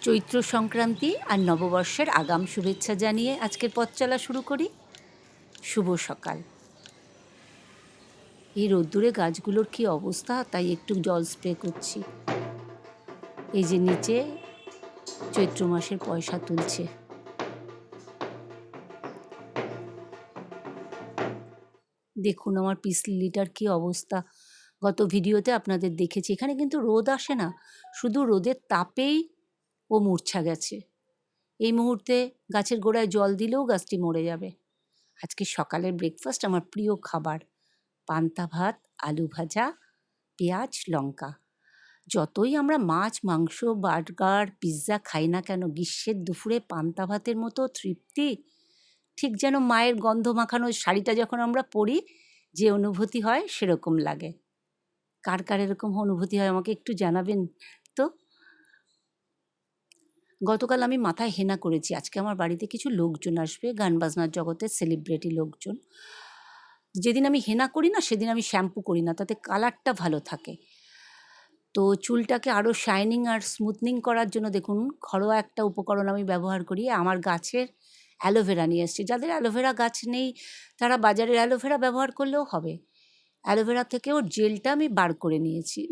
চৈত্র সংক্রান্তি আর নববর্ষের আগাম শুভেচ্ছা জানিয়ে আজকের পথ চলা শুরু করি। শুভ সকাল। এই রোদ্দুরে গাছগুলোর কি অবস্থা, তাই একটু জল স্প্রে করছি। এই যে নিচে চৈত্র মাসের পয়সা তুলছে। দেখুন আমার পিস লিলিটার কি অবস্থা। গত ভিডিওতে আপনাদের দেখেছি, এখানে কিন্তু রোদ আসে না, শুধু রোদের তাপেই ও মূর্ছা গেছে। এই মুহূর্তে গাছের গোড়ায় জল দিলেও গাছটি মরে যাবে। আজকে সকালের ব্রেকফাস্ট আমার প্রিয় খাবার, পান্তা ভাত, আলু ভাজা, পেঁয়াজ, লঙ্কা। যতই আমরা মাছ, মাংস, বার্গার, পিৎজা খাই না কেন, গ্রীষ্মের দুপুরে পান্তা ভাতের মতো তৃপ্তি, ঠিক যেন মায়ের গন্ধ মাখানো শাড়িটা যখন আমরা পরি যে অনুভূতি হয় সেরকম লাগে। কার কার এরকম অনুভূতি হয় আমাকে একটু জানাবেন তো। গতকাল আমি মাথায় হেনা করেছি। আজকে আমার বাড়িতে কিছু লোকজন আসবে, গান বাজনার জগতের সেলিব্রিটি লোকজন। যেদিন আমি হেনা করি না সেদিন আমি শ্যাম্পু করি না, তাতে কালারটা ভালো থাকে। তো চুলটাকে আরও শাইনিং আর স্মুথনিং করার জন্য দেখুন ঘরোয়া একটা উপকরণ আমি ব্যবহার করি। আমার গাছের অ্যালোভেরা নিয়ে এসেছি। যাদের অ্যালোভেরা গাছ নেই তারা বাজারের অ্যালোভেরা ব্যবহার করলেও হবে। অ্যালোভেরা থেকে ওর জেলটা আমি বার করে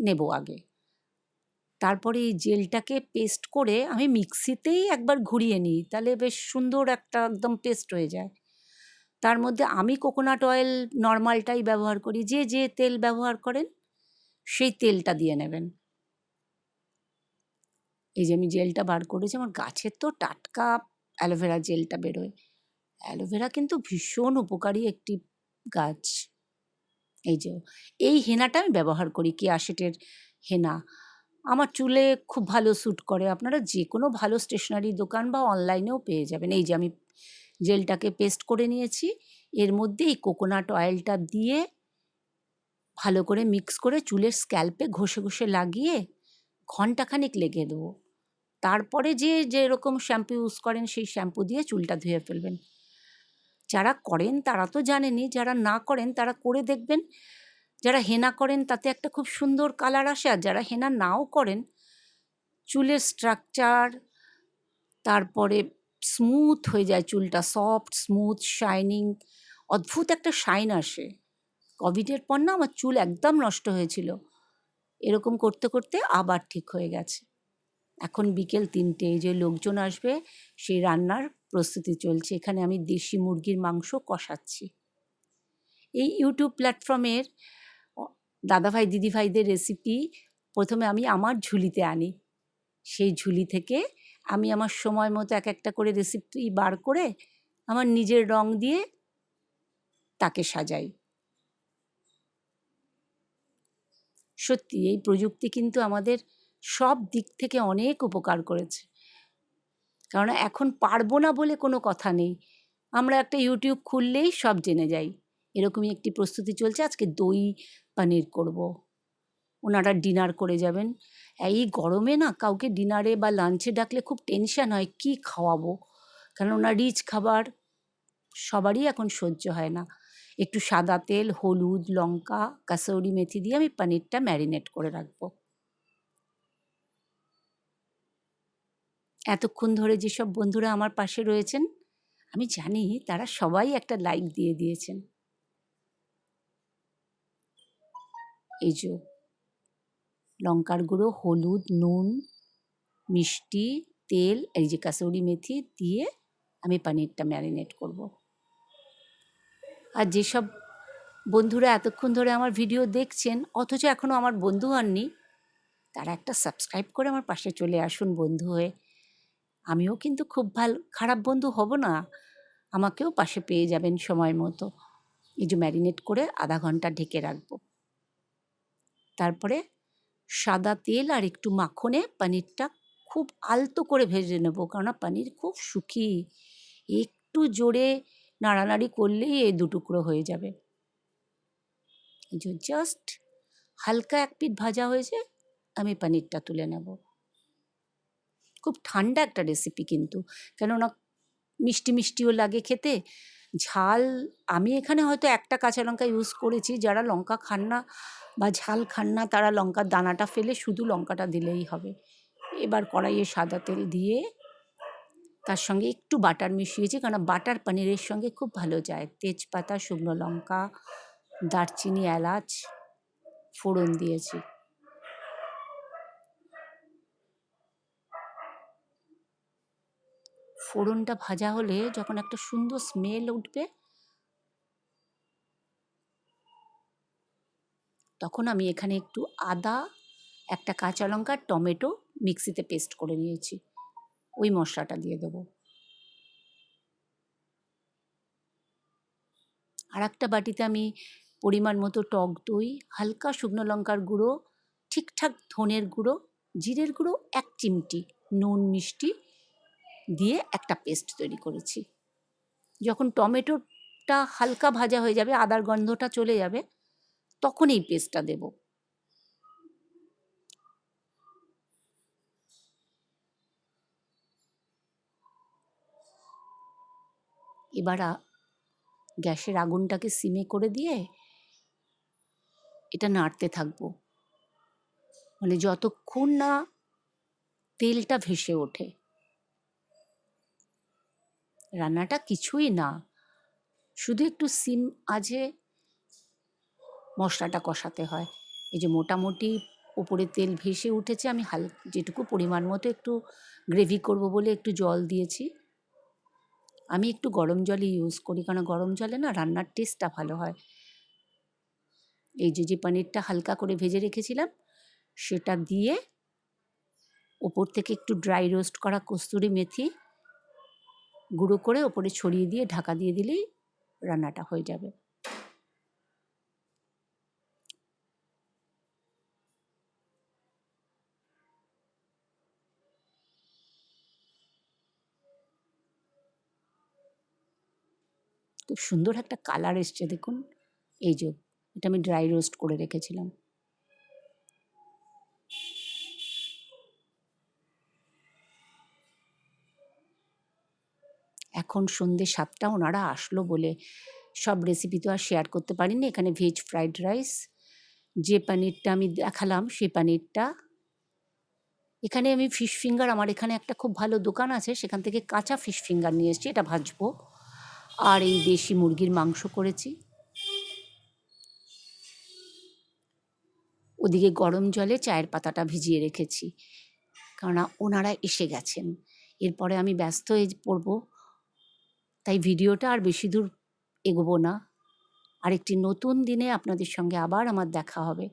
নেব আগে। তারপরে এই জেলটাকে পেস্ট করে আমি মিক্সিতেই একবার ঘুরিয়ে নিই, তাহলে বেশ সুন্দর একটা একদম পেস্ট হয়ে যায়। তার মধ্যে আমি কোকোনাট অয়েল নরমালটাই ব্যবহার করি। যে যে তেল ব্যবহার করেন সেই তেলটা দিয়ে নেবেন। এই যে আমি জেলটা বার করেছি, আমার গাছের তো টাটকা অ্যালোভেরা জেলটা বেরোয়। অ্যালোভেরা কিন্তু ভীষণ উপকারী একটি গাছ। এই যে এই হেনাটা আমি ব্যবহার করি, কেয়াশেটের হেনা। আমার চুলে খুব ভালো স্যুট করে। আপনারা যে কোনো ভালো স্টেশনারি দোকান বা অনলাইনেও পেয়ে যাবেন। এই যে আমি জেলটাকে পেস্ট করে নিয়েছি, এর মধ্যে এই কোকোনাট অয়েলটা দিয়ে ভালো করে মিক্স করে চুলের স্ক্যাল্পে ঘষে ঘষে লাগিয়ে ঘণ্টাখানেক লেগে দেবো। তারপরে যে যেরকম শ্যাম্পু ইউজ করেন সেই শ্যাম্পু দিয়ে চুলটা ধুয়ে ফেলবেন। যারা করেন তারা তো জানেনই, যারা না করেন তারা করে দেখবেন। যারা হেনা করেন তাতে একটা খুব সুন্দর কালার আসে, আর যারা হেনা নাও করেন চুলের স্ট্রাকচার, তারপরে স্মুথ হয়ে যায় চুলটা, সফট, স্মুথ, শাইনিং, অদ্ভুত একটা শাইন আসে। কোভিডের পর না আমার চুল একদম নষ্ট হয়েছিল, এরকম করতে করতে আবার ঠিক হয়ে গেছে। এখন বিকেল ৩টে, যে লোকজন আসবে সেই রান্নার প্রস্তুতি চলছে। এখানে আমি দেশি মুরগির মাংস কষাচ্ছি। এই ইউটিউব প্ল্যাটফর্মের দাদাভাই দিদিভাইদের রেসিপি প্রথমে আমি আমার ঝুলিতে আনি। সেই ঝুলি থেকে আমি আমার সময় মতো এক একটা করে রেসিপি বার করে আমার নিজের রং দিয়ে তাকে সাজাই। সত্যি এই প্রযুক্তি কিন্তু আমাদের সব দিক থেকে অনেক উপকার করেছে। কারণ এখন পারবো না বলে কোনো কথা নেই। আমরা একটা ইউটিউব খুললেই সব জেনে যাই। এরকমই একটি প্রস্তুতি চলছে। আজকে দই পানির করব। ওনারা ডিনার করে যাবেন। এই গরমে না কাউকে ডিনারে বা লাঞ্চে ডাকলে খুব টেনশন হয়, কী খাওয়াবো? কেননা রিচ খাবার সবারই এখন সহ্য হয় না। একটু সাদা তেল, হলুদ, লঙ্কা, কাসৌরি মেথি দিয়ে আমি পনিরটা ম্যারিনেট করে রাখবো। এতক্ষণ ধরে যেসব বন্ধুরা আমার পাশে রয়েছেন আমি জানি তারা সবাই একটা লাইক দিয়ে দিয়েছেন। এই যে লঙ্কার গুঁড়ো, হলুদ, নুন, মিষ্টি, তেল, এই যে কাসৌরি মেথি দিয়ে আমি পনিরটা ম্যারিনেট করব। আর যেসব বন্ধুরা এতক্ষণ ধরে আমার ভিডিও দেখছেন অথচ এখনও আমার বন্ধু হননি, তারা একটা সাবস্ক্রাইব করে আমার পাশে চলে আসুন বন্ধু হয়ে। আমিও কিন্তু খুব খারাপ বন্ধু হব না, আমাকেও পাশে পেয়ে যাবেন সময় মতো। এই যে ম্যারিনেট করে আধা ঘন্টা ঢেকে রাখবো। তারপরে সাদা তেল আর একটু মাখনে পনিরটা খুব আলতো করে ভেজে নেব, কেননা পনির খুব শুকি, একটু জোরে নাড়ানাড়ি করলেই এই দুটুকরো হয়ে যাবে। এই যে জাস্ট হালকা এক পিঠ ভাজা হয়েছে, আমি পনিরটা তুলে নেব। খুব ঠান্ডা একটা রেসিপি কিন্তু, কেননা মিষ্টি মিষ্টিও লাগে খেতে। ঝাল আমি এখানে হয়তো একটা কাঁচা লঙ্কা ইউজ করেছি, যারা লঙ্কা খান না বা ঝাল খান না তারা লঙ্কার দানাটা ফেলে শুধু লঙ্কাটা দিলেই হবে। এবার কড়াইয়ে সাদা তেল দিয়ে তার সঙ্গে একটু বাটার মিশিয়েছি, কারণ বাটার পনিরের সঙ্গে খুব ভালো যায়। তেজপাতা, শুকনো লঙ্কা, দারচিনি, এলাচ ফোড়ন দিয়েছি। ফোড়নটা ভাজা হলে যখন একটা সুন্দর স্মেল উঠবে, তখন আমি এখানে একটু আদা, একটা কাঁচা লঙ্কা, টমেটো মিক্সিতে পেস্ট করে নিয়েছি, ওই মশলাটা দিয়ে দেবো। আর একটা বাটিতে আমি পরিমাণ মতো টক দই, হালকা শুকনো লঙ্কার গুঁড়ো, ঠিকঠাক ধনের গুঁড়ো, জিরের গুঁড়ো 1 চিমটি, নুন, মিষ্টি দিয়ে একটা পেস্ট তৈরি করেছি। যখন টমেটোটা হালকা ভাজা হয়ে যাবে, আদার গন্ধটা চলে যাবে, তখন এই পেস্টটা দেব। এবার গ্যাসের আগুনটাকে সিমে করে দিয়ে এটা নাড়তে থাকবো, মানে যতক্ষণ না তেলটা ভেসে ওঠে। রান্নাটা কিছুই না, শুধু একটু সিম আঁচে মশলাটা কষাতে হয়। এই যে মোটামুটি ওপরে তেল ভেসে উঠেছে, আমি যেটুকু পরিমাণ মতো একটু গ্রেভি করব বলে একটু জল দিয়েছি। আমি একটু গরম জলই ইউজ করি, কারণ গরম জলে না রান্নার টেস্টটা ভালো হয়। এই যে পনিরটা হালকা করে ভেজে রেখেছিলাম, সেটা দিয়ে ওপর থেকে একটু ড্রাই রোস্ট করা কস্তুরি মেথি গুঁড়ো করে ওপরে ছড়িয়ে দিয়ে ঢাকা দিয়ে দিলেই রান্নাটা হয়ে যাবে। খুব সুন্দর একটা কালার এসছে দেখুন। এই যে এটা আমি ড্রাই রোস্ট করে রেখেছিলাম। এখন সন্ধ্যে 7টা, ওনারা আসলো বলে সব রেসিপি তো আর শেয়ার করতে পারিনি। এখানে ভেজ ফ্রাইড রাইস, যে পনিরটা আমি দেখালাম সেই পনিরটা, এখানে আমি ফিশ ফিঙ্গার, আমার এখানে একটা খুব ভালো দোকান আছে, সেখান থেকে কাঁচা ফিশ ফিঙ্গার নিয়ে এসেছি, এটা ভাজবো। আর এই দেশি মুরগির মাংস করেছি। ওদিকে গরম জলে চায়ের পাতাটা ভিজিয়ে রেখেছি, কেননা ওনারা এসে গেছেন। এরপরে আমি ব্যস্ত হয়ে পড়ব, তাই ভিডিওটা আর বেশি দূর এগোবো না। আরেকটি নতুন দিনে আপনাদের সঙ্গে আবার আমার দেখা হবে।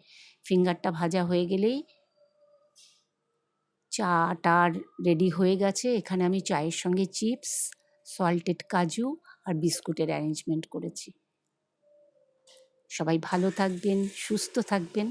ফিঙ্গারটা ভাজা হয়ে গেলেই চাটা রেডি হয়ে গেছে। এখানে আমি চায়ের সঙ্গে চিপস, সল্টেড কাজু আর বিস্কুটের অ্যারেঞ্জমেন্ট করেছি। সবাই ভালো থাকবেন, সুস্থ থাকবেন।